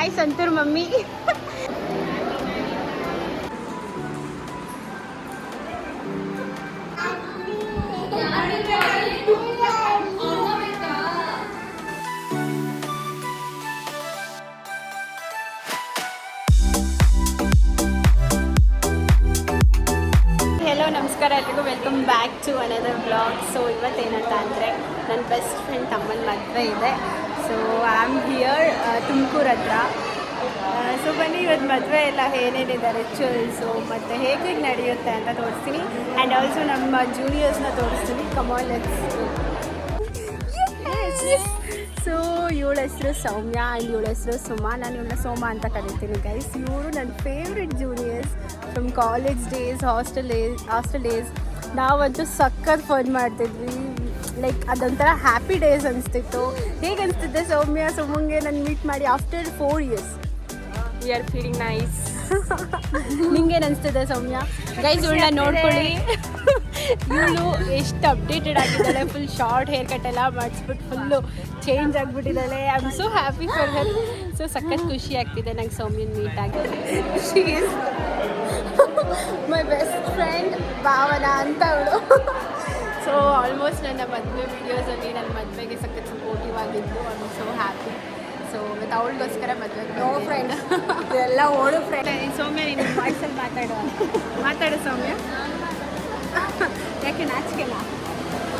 Hi Santoor mummy. ನಮಸ್ಕಾರ ಎಲ್ರಿಗೂ, welcome back to another blog. So ಇವತ್ತೇನಂತ ಅಂದರೆ ನನ್ನ ಬೆಸ್ಟ್ ಫ್ರೆಂಡ್ ತಮ್ಮನ ಮದುವೆ ಇದೆ. So I am here Tumkur ಹತ್ರ. ಸೊ ಬನ್ನಿ ಇವತ್ತು ಮದುವೆ ಎಲ್ಲ ಏನೇನಿದೆ ರಿಚುವಲ್ಸು ಮತ್ತು ಹೇಗೆ ನಡೆಯುತ್ತೆ ಅಂತ ತೋರಿಸ್ತೀನಿ. ಆ್ಯಂಡ್ ಆಲ್ಸೋ ನಮ್ಮ ಜೂನಿಯರ್ಸ್ನ ತೋರಿಸ್ತೀನಿ. Come on let's. ಸೊ ಇವಳ ಹೆಸರು ಸೌಮ್ಯ ಆ್ಯಂಡ್ ಇವಳ ಹೆಸರು ಸುಮಾ. ನಾನು ಇವಳನ್ನ ಸೋಮ ಅಂತ ಕರಿತೀನಿ ಗೈಸ್. ಇವರು ನನ್ನ favourite juniors from college days, hostel days. ನಾವಂತೂ ಸಖತ್ ಫನ್ ಮಾಡ್ತಿದ್ವಿ. ಲೈಕ್ ಅದೊಂಥರ ಹ್ಯಾಪಿ ಡೇಸ್ ಅನಿಸ್ತಿತ್ತು. ಹೇಗೆ ಅನಿಸ್ತಿದ್ದೆ ಸೌಮ್ಯ ಸುಮಂಗೆ ನಾನು ಮೀಟ್ ಮಾಡಿ after 4 years? We are feeling nice. ನಿಂಗೇನು ಅನಿಸ್ತಿದೆ ಸೌಮ್ಯ? ಗೈಸ್ ಇವಳನ್ನ ನೋಡ್ಕೊಳ್ಳಿ. ಇವಳು ಎಷ್ಟು ಅಪ್ಡೇಟೆಡ್ ಆಗಿದ್ದಾಳೆ. ಫುಲ್ ಶಾರ್ಟ್ ಹೇರ್ ಕಟ್ ಎಲ್ಲ ಮಾಡಿಸ್ಬಿಟ್ಟು ಫುಲ್ಲು ಚೇಂಜ್ ಆಗಿಬಿಟ್ಟಿದ್ದಾಳೆ. I am so happy for her. So ಸಖತ್ ಖುಷಿ ಆಗ್ತಿದೆ ನಂಗೆ ಸೌಮ್ಯನ ಮೀಟ್ ಆಗಿದೆ. She is my best friend Bhavana ಅಂತ ಅವಳು. ಸೊ ಆಲ್ಮೋಸ್ಟ್ ನನ್ನ ಮದುವೆ ವೀಡಿಯೋಸಲ್ಲಿ ನನ್ನ ಮದುವೆಗೆ ಸಖತ್ ಸಪೋರ್ಟಿವ್ ಆಗಿದ್ದು. I am so happy. So ಮತ್ತು ಅವಳಿಗೋಸ್ಕರ ಮದುವೆ. ನೋ ಫ್ರೆಂಡ್, ಎಲ್ಲ ಓಡು ಫ್ರೆಂಡ್. ಸೌಮ್ಯ ನೀನು ವಾಯ್ಸಲ್ಲಿ ಮಾತಾಡು ಸೌಮ್ಯ. ಯಾಕೆ ನಾಚಿಕೆಲ್ಲ?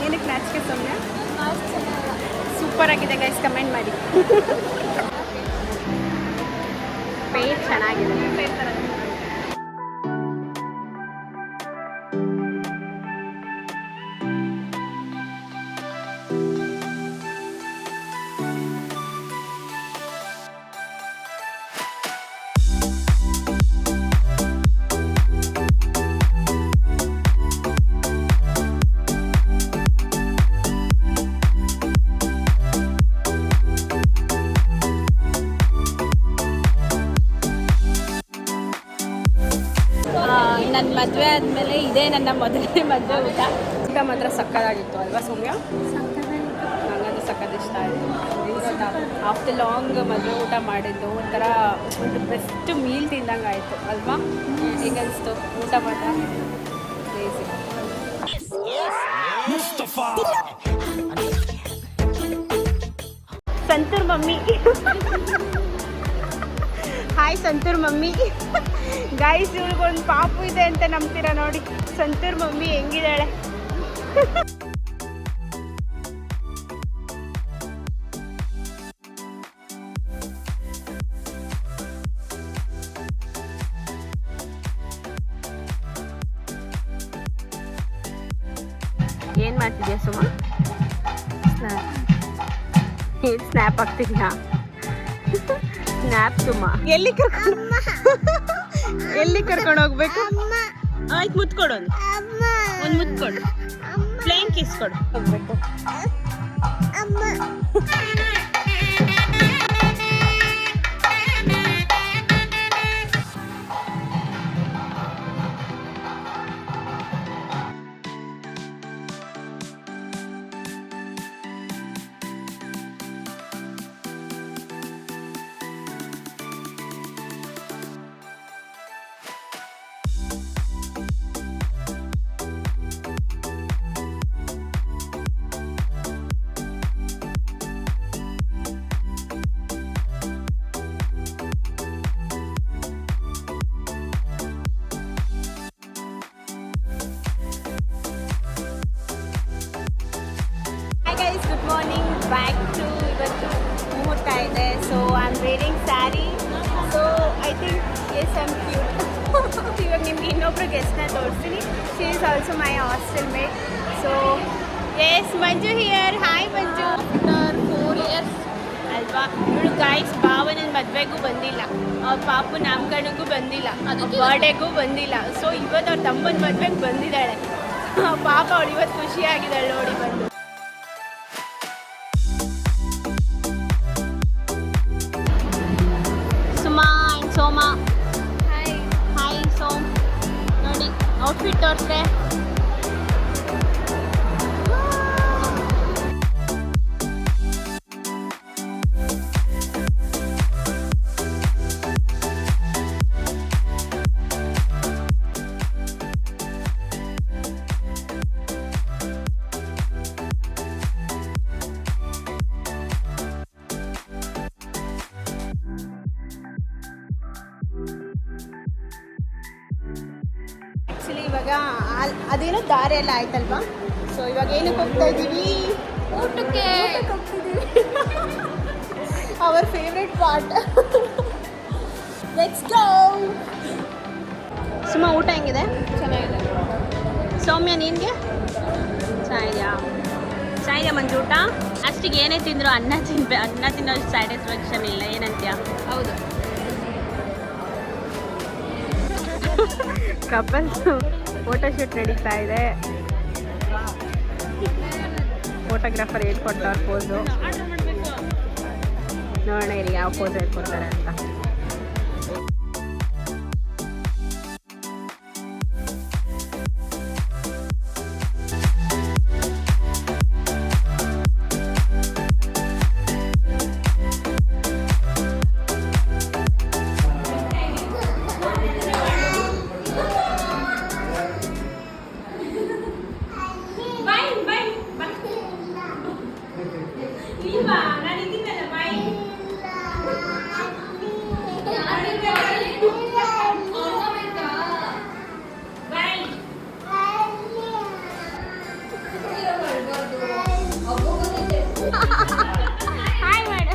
ಏನಕ್ಕೆ ನಾಚಿಕೆ ಸೌಮ್ಯ? ಸೂಪರ್ ಆಗಿದೆ ಗೈಸ್, ಕಮೆಂಟ್ ಮಾಡಿ. ಪೇರ್ ಚೆನ್ನಾಗಿದೆ. ನನ್ನ ಮದುವೆ ಆದಮೇಲೆ ಇದೇ ನನ್ನ ಮೊದಲನೇ ಮದುವೆ ಊಟ ಮಾತ್ರ ಸಕ್ಕತ್ತಾಗಿತ್ತು ಅಲ್ವಾ ಸೌಮ್ಯ? ನನಗದು ಸಕ್ಕತ್ ಇಷ್ಟ ಆಯಿತು. ಆಫ್ಟರ್ ಲಾಂಗ್ ಮದುವೆ ಊಟ ಮಾಡಿದ್ದು ಒಂಥರ ಒಂದು ಬೆಸ್ಟ್ ಮೀಲ್ ತಿಂದಂಗೆ ಆಯಿತು ಅಲ್ವಾ? ಹೇಗನ್ನಿಸ್ತು ಊಟ ಮಾತ್ರ? Crazy. Santoor mummy. Hi Santoor mummy. Guys ಇವ್ರಿಗೊಂದು ಪಾಪು ಇದೆ ಅಂತ ನಂಬ್ತೀರಾ ನೋಡಿ. ಸಂತೂರ್ ಮಮ್ಮಿ ಹೆಂಗಿದ್ದಾಳೆ. ಏನು ಮಾಡ್ತಿದ್ಯಾ ಸುಮಾ? ಏನು ಸ್ನ್ಯಾಪ್ ಆಗ್ತಿದ್ಯಾ? ಸ್ನ್ಯಾಪ್ ಸುಮಾ. ಎಲ್ಲಿ ಕರ್ಕೊಂಡು ಹೋಗ್ಬೇಕು? ಆಯ್ತು, ಮುತ್ಕೊಡು. ಒಂದು ಮುತ್ಕೊಡು. ಪ್ಲೇನ್ ಕಿಸ್ ಕೊಡು. ಹೋಗ್ಬೇಕು. ಗುಡ್ ಮಾರ್ನಿಂಗ್, ಬ್ಯಾಕ್ ಟು ಇವತ್ತು ಮುಹೂರ್ತ ಇದೆ. So I am wearing sari. So I think yes I am cute. ಇವಾಗ ನಿಮ್ಗೆ ಇನ್ನೊಬ್ರು ಗೆಸ್ಟ್ನ ತೋರಿಸ್ತೀನಿ. She is also my hostel mate. So yes Manju here. Hi Manju. After 4 years ಅಲ್ವಾ? ಇವಳು ಗೈಸ್ ಭಾವನನ ಮದುವೆಗೂ ಬಂದಿಲ್ಲ, ಅವ್ರ ಪಾಪು ನಾಮಕರಣಕ್ಕೂ ಬಂದಿಲ್ಲ, ಬರ್ಡೇಗೂ ಬಂದಿಲ್ಲ. ಸೊ ಇವತ್ತು ಅವ್ರ ತಮ್ಮನ ಮದುವೆಗೆ ಬಂದಿದ್ದಾಳೆ. ಪಾಪ ಅವಳು ಇವತ್ತು ಖುಷಿಯಾಗಿದ್ದಾಳೆ ನೋಡಿ ಬಂದು. ಸೋಮ. ಹಾಯ್ ಸೋಮ್. ನೋಡಿ ಔಟ್ಫಿಟ್ ತೋರಿಸ್ರೆ. ಆ್ಯಕ್ಚುಲಿ ಇವಾಗ ಅದೇನೋ ದಾರಿ ಎಲ್ಲ ಆಯ್ತಲ್ವಾ. ಸೊ ಇವಾಗ ಏನಕ್ಕೆ ಹೋಗ್ತಾ ಇದ್ದೀವಿ? ಊಟಕ್ಕೆ ಹೋಗ್ತಿದ್ದೀವಿ. Our favourite part. Let's go. ಸುಮ್ಮ ಊಟ ಹೆಂಗಿದೆ? ಚೆನ್ನಾಗಿದೆ. ಸೌಮ್ಯ ನಿನಗೆ ಚೆನ್ನಾಗಿದೆಯಾ? ಚೆನ್ನಾಗಿದೆ ಮಂಜು ಊಟ. ಅಷ್ಟಿಗೆ ಏನೇ ತಿಂದ್ರು ಅನ್ನ ತಿನ್ನೋ ಸ್ಯಾಟಿಸ್ಫ್ಯಾಕ್ಷನ್ ಇಲ್ಲ. ಏನಂತೀಯ? ಹೌದು. ಕಪಲ್ಸ್ ಫೋಟೋ ಶೂಟ್ ನಡೀತಾ ಇದೆ. ಫೋಟೋಗ್ರಾಫರ್ ಹೇಳ್ಕೊಟ್ಟವ್ರ ಪೋಸು. ನೋಡೋಣ ಇಲ್ಲಿ ಯಾವ ಪೋಸ್ ಹೇಳ್ಕೊಡ್ತಾರೆ ಅಂತ. ಹಾಯ್ ಮಾಡು.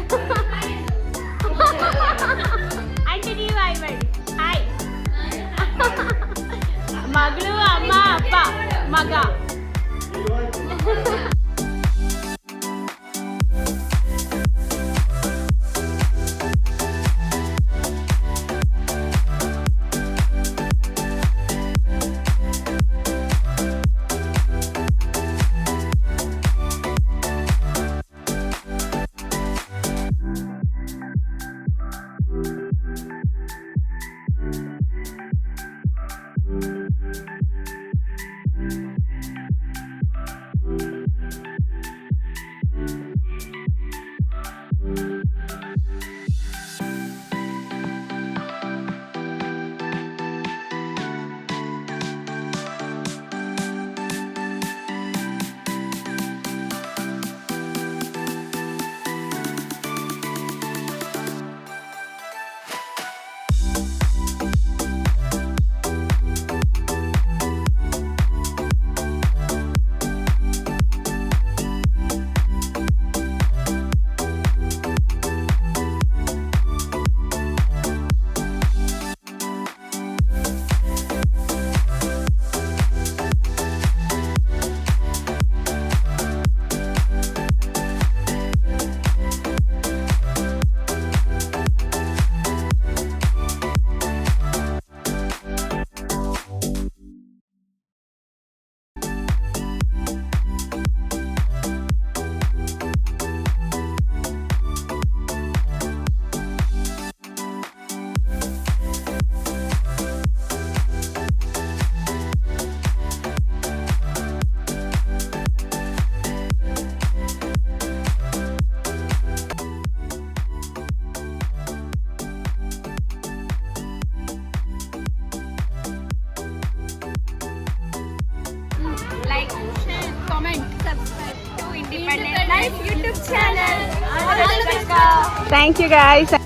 ಆಂಟಿ ನೀವು ಹಾಯ್ ಮಾಡಿ. ಹಾಯ್. ಮಗಳು, ಅಮ್ಮ, ಅಪ್ಪ, ಮಗ. Independent Life YouTube channel. Thank you guys.